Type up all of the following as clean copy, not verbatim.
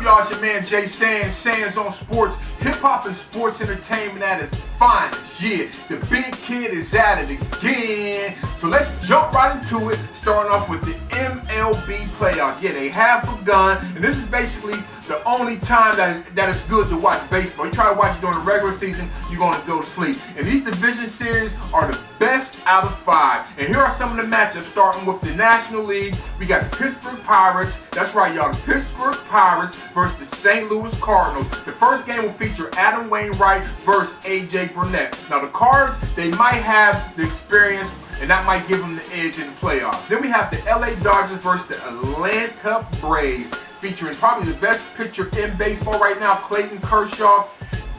y'all? It's your man Jay Sands, Sands on Sports, hip-hop and sports entertainment at its finest. Yeah, the big kid is at it again. So let's jump right into it, starting off with the MLB playoffs. Yeah, they have begun, and this is basically the only time that it's good to watch baseball. You try to watch it during the regular season, you're going to go to sleep. And these division series are the best out of 5. And here are some of the matchups, starting with the National League. We got the Pittsburgh Pirates. That's right, y'all. The Pittsburgh Pirates versus the St. Louis Cardinals. The first game will feature Adam Wainwright versus A.J. Burnett. Now, the Cards, they might have the experience, and that might give them the edge in the playoffs. Then we have the LA Dodgers versus the Atlanta Braves, featuring probably the best pitcher in baseball right now, Clayton Kershaw,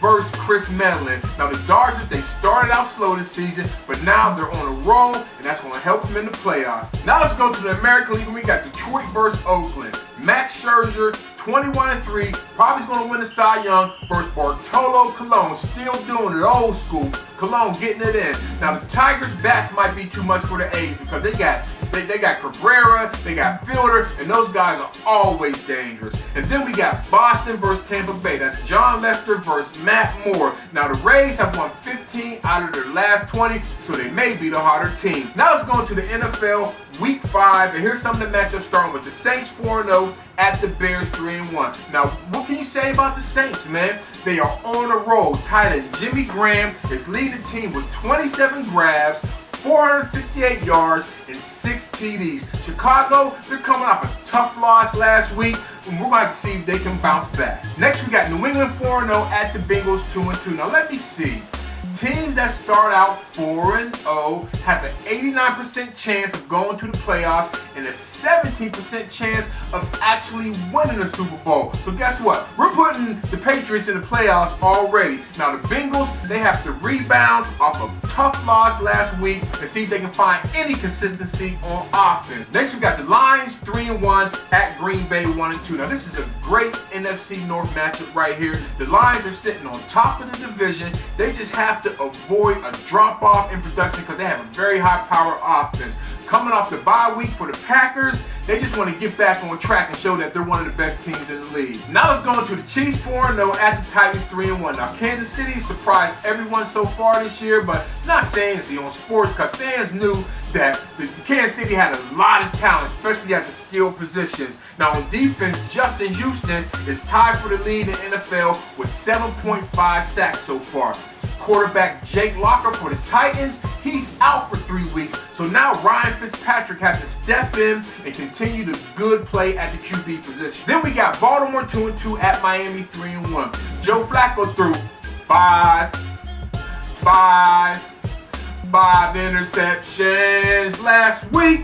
versus Chris Medlin. Now the Dodgers, they started out slow this season, but now they're on a roll, and that's going to help them in the playoffs. Now let's go to the American League, and we got Detroit versus Oakland. Max Scherzer, 21-3, probably going to win the Cy Young versus Bartolo Colon, still doing it old school. Colon getting it in. Now the Tigers' bats might be too much for the A's because they got Cabrera, they got Fielder, and those guys are always dangerous. And then we got Boston versus Tampa Bay. That's John Lester versus Matt Moore. Now the Rays have won 15 out of their last 20, so they may be the harder team. Now let's go into the NFL Week 5, and here's some of the matchups, starting with the Saints 4-0 at the Bears 3-1. Now, what can you say about the Saints, man? They are on a roll. Tight end Jimmy Graham is leading the team with 27 grabs, 458 yards, and 6 TDs. Chicago, they're coming off a tough loss last week, and we're going to see if they can bounce back. Next, we got New England 4-0 at the Bengals 2-2. Now, let me see. Teams that start out 4-0 have an 89% chance of going to the playoffs and a 17% chance of actually winning the Super Bowl. So guess what? We're putting the Patriots in the playoffs already. Now the Bengals, they have to rebound off a tough loss last week and see if they can find any consistency on offense. Next, we got the Lions 3-1 at Green Bay 1-2. Now this is a great NFC North matchup right here. The Lions are sitting on top of the division. They just have to avoid a drop-off in production because they have a very high-power offense. Coming off the bye week for the Packers, they just want to get back on track and show that they're one of the best teams in the league. Now let's go into the Chiefs 4-0 at the Titans 3-1. Now Kansas City surprised everyone so far this year, but not saying it's on sports because fans knew that the Kansas City had a lot of talent, especially at the skill positions. Now on defense, Justin Houston is tied for the lead in the NFL with 7.5 sacks so far. Quarterback Jake Locker for the Titans, he's out for 3 weeks. So now Ryan Fitzpatrick has to step in and continue the good play at the QB position. Then we got Baltimore 2-2 at Miami 3-1. Joe Flacco threw five interceptions last week,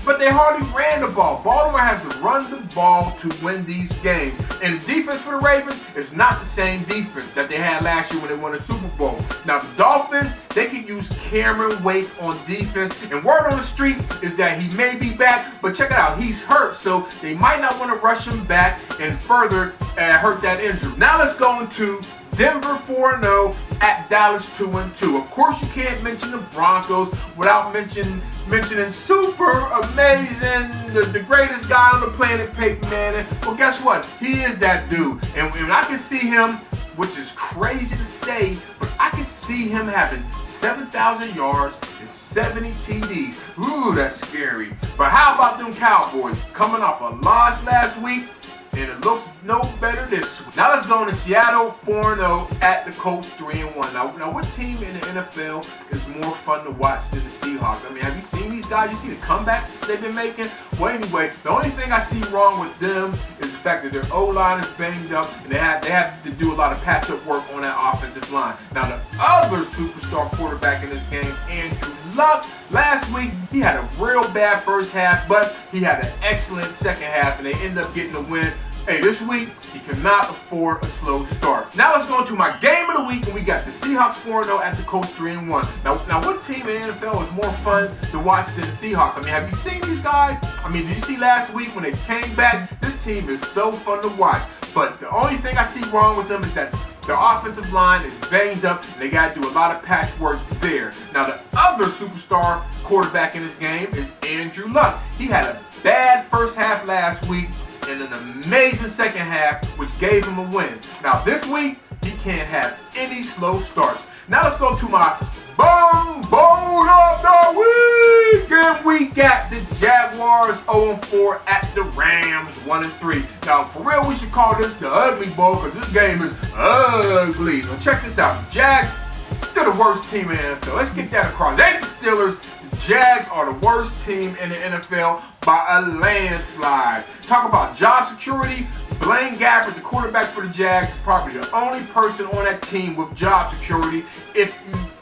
but they hardly ran the ball. Baltimore has to run the ball to win these games. And the defense for the Ravens is not the same defense that they had last year when they won the Super Bowl. Now the Dolphins, they can use Cameron Wake on defense. And word on the street is that he may be back, but check it out, he's hurt. So they might not want to rush him back and further hurt that injury. Now let's go into Denver 4-0 at Dallas 2-2. Of course, you can't mention the Broncos without mentioning super amazing, the greatest guy on the planet, Peyton Manning. Well, guess what? He is that dude. And I can see him, which is crazy to say, but I can see him having 7,000 yards and 70 TDs. Ooh, that's scary. But how about them Cowboys coming off a loss last week? And it looks no better this week. Now let's go into Seattle 4-0 at the Colts 3-1. Now what team in the NFL is more fun to watch than the Seahawks? I mean, have you seen these guys? You see the comebacks they've been making? Well, anyway, the only thing I see wrong with them is the fact that their O-line is banged up and they have to do a lot of patch-up work on that offensive line. Now the other superstar quarterback in this game, Andrew Luck, last week he had a real bad first half, but he had an excellent second half and they ended up getting a win. Hey, this week, he cannot afford a slow start. Now let's go into my game of the week, and we got the Seahawks 4-0 at the Colts 3-1. Now what team in the NFL is more fun to watch than the Seahawks? I mean, have you seen these guys? I mean, did you see last week when they came back? This team is so fun to watch. But the only thing I see wrong with them is that their offensive line is banged up, and they got to do a lot of patchwork there. Now, the other superstar quarterback in this game is Andrew Luck. He had a bad first half last week, and an amazing second half, which gave him a win. Now this week, he can't have any slow starts. Now let's go to my Boom Bowl of the Week. And we got the Jaguars 0-4 at the Rams 1-3. Now for real, we should call this the Ugly Bowl because this game is ugly. Now check this out. The Jags, they're the worst team in the NFL. Let's get that across. They ain't the Steelers. The Jags are the worst team in the NFL by a landslide. Talk about job security. Blaine Gabbert, the quarterback for the Jags, is probably the only person on that team with job security, if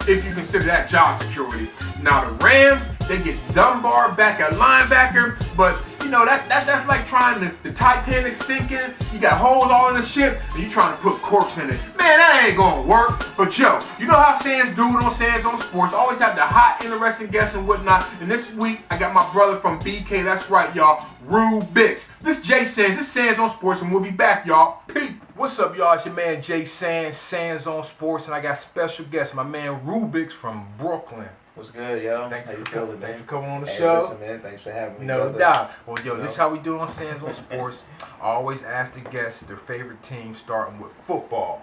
you consider that job security. Now the Rams, they get Dunbar back at linebacker, but you know that's like trying the Titanic sinking. You got holes all in the ship, and you trying to put corks in it. Man, that ain't gonna work. But yo, you know how Sands do it on Sands on Sports. Always have the hot, interesting guests and whatnot. And this week, I got my brother from B.U.K.A. That's right, y'all. Rubix. This Jay Sands. This Sands on Sports, and we'll be back, y'all. Peace. What's up, y'all? It's your man Jay Sands, Sands on Sports, and I got special guest, my man Rubix from Brooklyn. What's good, yo? Thank how you you for feeling, Thanks man? for coming on the Hey, show. listen, man. Thanks for having me. No brother. doubt. Well, yo, You this is know? how we do it on Sands on Sports. I always ask the guests their favorite team, starting with football.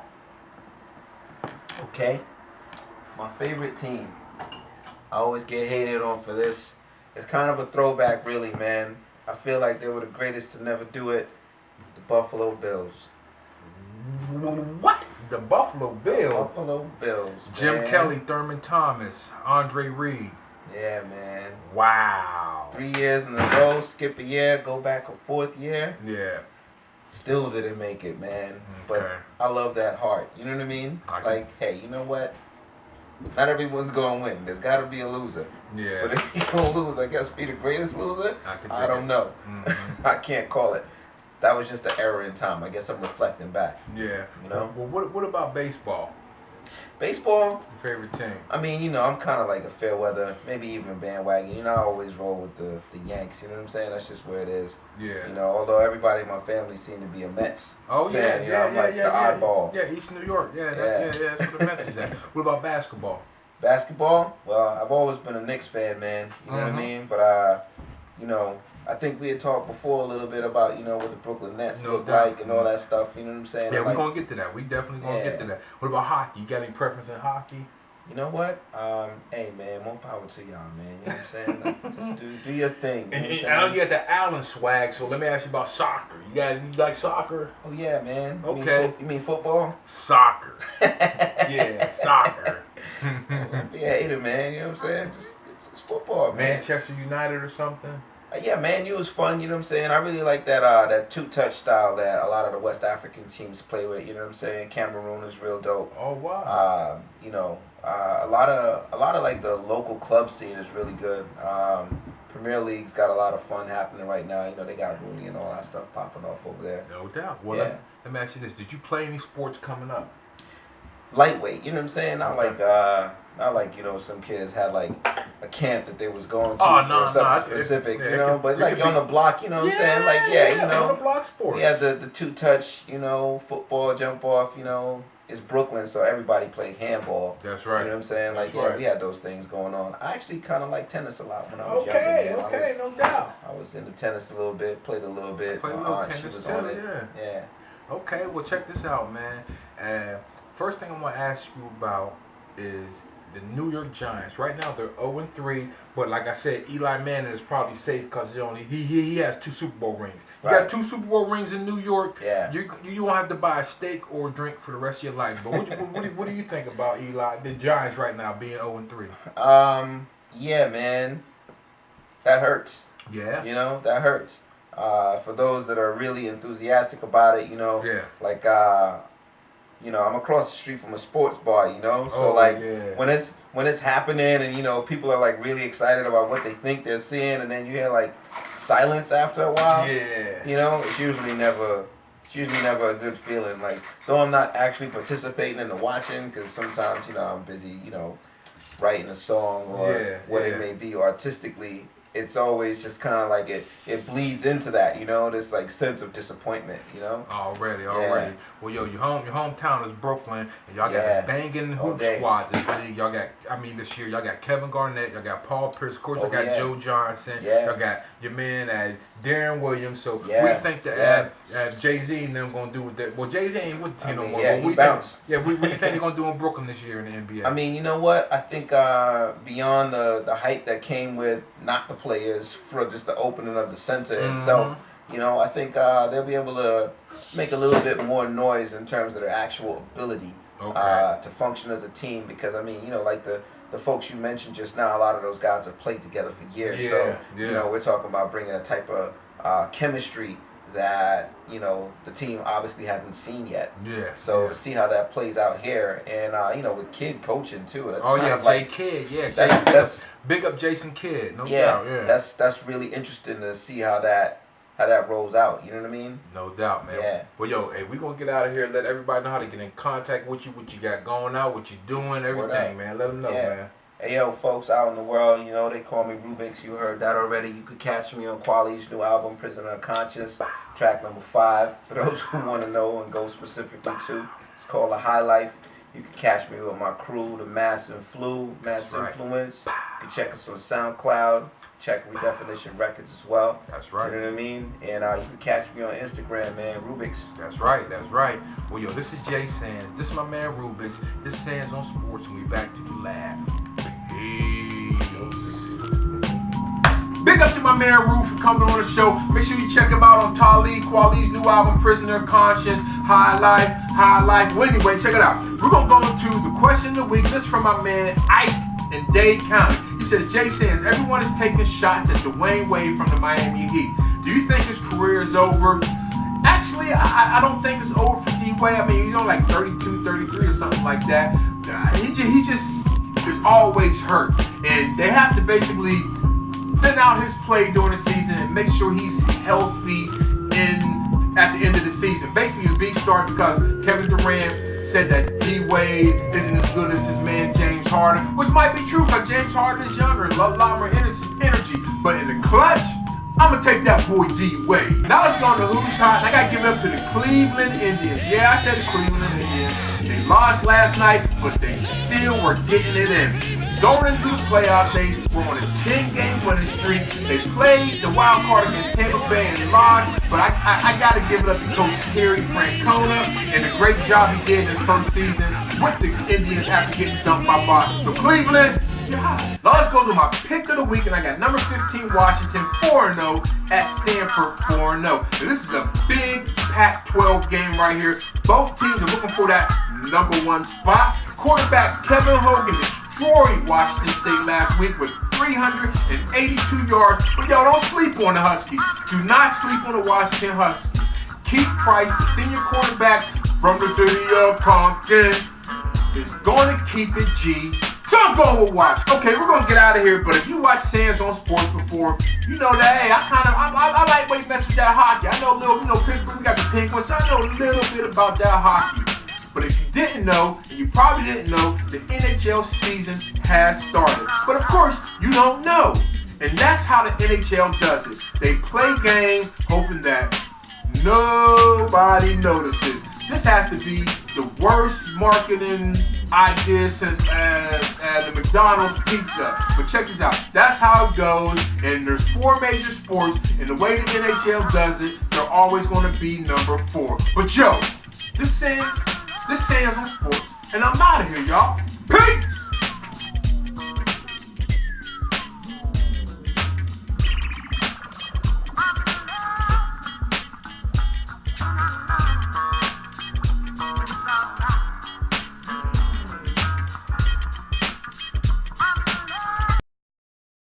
Okay. My favorite team. I always get hated on for this. It's kind of a throwback, really, man. I feel like they were the greatest to never do it. The Buffalo Bills. What? The Buffalo Bills. Buffalo Bills. Jim man. Kelly, Thurman Thomas, Andre Reed. Yeah, man. Wow. 3 years in a row, skip a year, go back a fourth year. Yeah. Still didn't make it, man. But Okay. I love that heart. You know what I mean? Like, hey, you know what? Not everyone's going to win. There's got to be a loser. Yeah. But if you're going to lose, I guess be the greatest loser? I don't know. Mm-hmm. I can't call it. That was just an error in time. I guess I'm reflecting back. Yeah. You know? Well, what about baseball? Baseball? Your favorite team? I mean, you know, I'm kind of like a fair weather, maybe even bandwagon. You know, I always roll with the Yanks. You know what I'm saying? That's just where it is. Yeah. You know, although everybody in my family seemed to be a Mets Oh fan. yeah, You know, I'm like the oddball. Yeah, East New York. Yeah, that's what the Mets is at. What about basketball? Basketball? Well, I've always been a Knicks fan, man. You know what I mean? But, you know, I think we had talked before a little bit about, you know, what the Brooklyn Nets look like and all that stuff. You know what I'm saying? Yeah, we're like, going to get to that. We definitely going to get to that. What about hockey? You got any preference in hockey? You know what? Hey, man, more power to y'all, man. You know what I'm saying? Like, just do your thing. You know what I'm I know you got the Allen swag, so let me ask you about soccer. You like soccer? Oh, yeah, man. Okay. You mean football? Soccer. Yeah, soccer. Don't be a hater, man. You know what I'm saying? It's football, man. Manchester United or something? Yeah, Man U is fun, you know what I'm saying? I really like that two-touch style that a lot of the West African teams play with, you know what I'm saying? Cameroon is real dope. Oh, wow. You know, a lot of like the local club scene is really good. Premier League's got a lot of fun happening right now. You know, they got Rooney and all that stuff popping off over there. No doubt. Well, Yeah. let me ask you this. Did you play any sports coming up? Lightweight, you know what I'm saying? Not like you know, some kids had like a camp that they was going to for something specific, you know, but like on the block, you know what I'm saying? Like, you know, on the block sports. Yeah, the two-touch, you know, football, jump off, you know, it's Brooklyn, so everybody played handball. That's right. You know what I'm saying? Like, That's right. we had those things going on. I actually kind of like tennis a lot when I was younger. Man. Okay, no doubt. I was into tennis a little bit, played a little bit. Played a My little aunt, tennis she was too, on it. yeah. Okay, well, check this out, man. First thing I'm going to ask you about is the New York Giants. Right now, they're 0-3, but like I said, Eli Manning is probably safe because he has 2 Super Bowl rings. You got 2 Super Bowl rings in New York. Yeah. You won't have to buy a steak or a drink for the rest of your life. But what do you think about the Giants right now being 0-3? Yeah, man. That hurts. Yeah. You know, that hurts. For those that are really enthusiastic about it, you know, like, you know, I'm across the street from a sports bar, you know, so when it's happening and, you know, people are like really excited about what they think they're seeing, and then you hear like silence after a while, you know, it's usually never a good feeling. Like, though I'm not actually participating in the watching, because sometimes, you know, I'm busy, you know, writing a song or what it may be artistically, it's always just kind of like it bleeds into that, you know, this like sense of disappointment, you know. Already. Well, your hometown is Brooklyn, and y'all got the banging hoop squad this league. Y'all got, this year y'all got Kevin Garnett, y'all got Paul Pierce, of course y'all got Joe Johnson, y'all got your man Darren Williams. So we think that Jay-Z and them gonna do with that. Well, Jay-Z ain't with the team no more. He bounced. What do you think they're gonna do in Brooklyn this year in the NBA? I mean, you know what? I think beyond the hype that came with not the players for just the opening of the center itself, you know, I think they'll be able to make a little bit more noise in terms of their actual ability to function as a team. Because I mean, you know, like the folks you mentioned just now, a lot of those guys have played together for years. You know, we're talking about bringing a type of chemistry that, you know, the team obviously hasn't seen yet. So to see how that plays out here, and you know, with Kidd coaching too. That's Jay Kidd. That's big up Jason Kidd. No doubt. That's really interesting to see how that rolls out. You know what I mean? No doubt, man. Well, hey, we gonna get out of here. Let everybody know how to get in contact with you, what you got going out, what you doing, everything, man. Let them know, man. Hey, yo, folks out in the world, you know, they call me Rubix. You heard that already. You could catch me on Quali's new album, Prisoner of Conscience, track number 5. For those who want to know and go specifically to, it's called A High Life. You can catch me with my crew, the Mass Influence. You can check us on SoundCloud. Check Redefinition Records as well. That's right. You know what I mean? And you can catch me on Instagram, man, Rubix. That's right. Well, yo, this is Jay Sands. This is my man Rubix. This is Sands on Sports, and we back to the lab. Big up to my man Rue for coming on the show. Make sure you check him out on Talib Kweli's new album, Prisoner of Conscience, High Life. Well, anyway, check it out. We're going to go into the question of the week. This is from my man Ike in Dade County. He says, Jay Sands, everyone is taking shots at Dwayne Wade from the Miami Heat. Do you think his career is over? Actually, I don't think it's over for D-Wade. I mean, he's on like 32, 33 or something like that. He just is always hurt. And they have to basically thin out his play during the season and make sure he's healthy at the end of the season. Basically, his beat started because Kevin Durant said that D-Wade isn't as good as his man James Harden, which might be true because James Harden is younger and a lot more energy. But in the clutch, I'm going to take that boy D-Wade. Now let's go on to Who's Hot, and I got to give it up to the Cleveland Indians. Yeah, I said the Cleveland Indians. They lost last night, but they still were getting it in. Going into the playoffs, they were on a 10-game winning streak. They played the wild card against Tampa Bay and they lost, but I got to give it up to Coach Terry Francona and the great job he did in his first season with the Indians after getting dumped by Boston. So Cleveland, now let's go to my pick of the week, and I got number 15 Washington 4-0 at Stanford 4-0. Now this is a big Pac-12 game right here. Both teams are looking for that number 1 spot. Quarterback Kevin Hogan destroyed Washington State last week with 382 yards. But yo, don't sleep on the Huskies. Do not sleep on the Washington Huskies. Keith Price, the senior quarterback from the city of Compton, is going to keep it G. So I'm going with Watch. Okay, we're going to get out of here, but if you watch Sands on Sports before, you know that, hey, I like when you mess with that hockey. I know a little, Pittsburgh, we got the Penguins, so I know a little bit about that hockey. But if you didn't know, and you probably didn't know, the NHL season has started. But of course, you don't know. And that's how the NHL does it. They play games hoping that nobody notices. This has to be the worst marketing idea since the McDonald's pizza. But check this out. That's how it goes. And there's 4 major sports. And the way the NHL does it, they're always going to be number 4. But yo, this Sands on Sports. And I'm out of here, y'all.